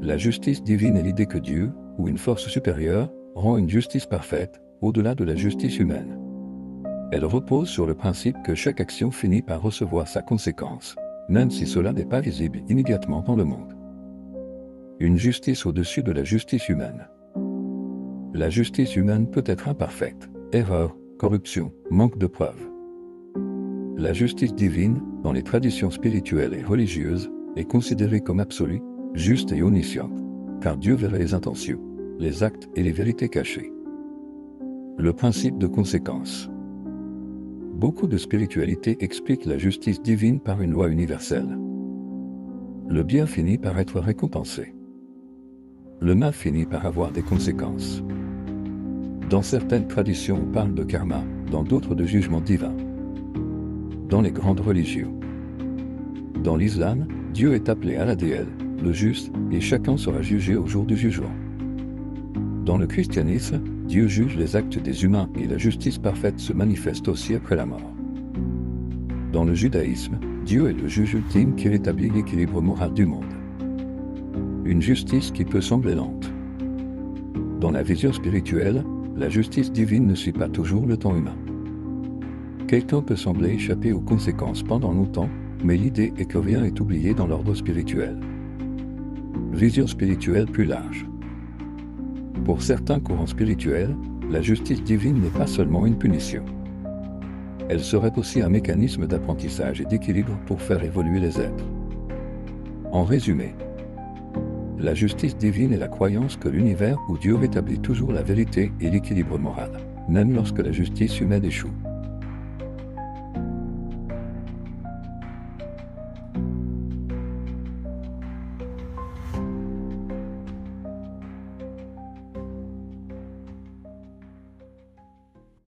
La justice divine est l'idée que Dieu, ou une force supérieure, rend une justice parfaite, au-delà de la justice humaine. Elle repose sur le principe que chaque action finit par recevoir sa conséquence, même si cela n'est pas visible immédiatement dans le monde. Une justice au-dessus de la justice humaine. La justice humaine peut être imparfaite, erreur, corruption, manque de preuves. La justice divine, dans les traditions spirituelles et religieuses, est considérée comme absolue, juste et omnisciente, car Dieu verrait les intentions, les actes et les vérités cachées. Le principe de conséquence. Beaucoup de spiritualité expliquent la justice divine par une loi universelle. Le bien finit par être récompensé. Le mal finit par avoir des conséquences. Dans certaines traditions, on parle de karma, dans d'autres de jugement divin. Dans les grandes religions. Dans l'islam, Dieu est appelé Al-Adl, le juste, et chacun sera jugé au jour du jugement. Dans le christianisme, Dieu juge les actes des humains et la justice parfaite se manifeste aussi après la mort. Dans le judaïsme, Dieu est le juge ultime qui rétablit l'équilibre moral du monde. Une justice qui peut sembler lente. Dans la vision spirituelle, la justice divine ne suit pas toujours le temps humain. Quelqu'un peut sembler échapper aux conséquences pendant longtemps, mais l'idée est que rien n'est oublié dans l'ordre spirituel. Vision spirituelle plus large. Pour certains courants spirituels, la justice divine n'est pas seulement une punition. Elle serait aussi un mécanisme d'apprentissage et d'équilibre pour faire évoluer les êtres. En résumé, la justice divine est la croyance que l'univers où Dieu rétablit toujours la vérité et l'équilibre moral, même lorsque la justice humaine échoue.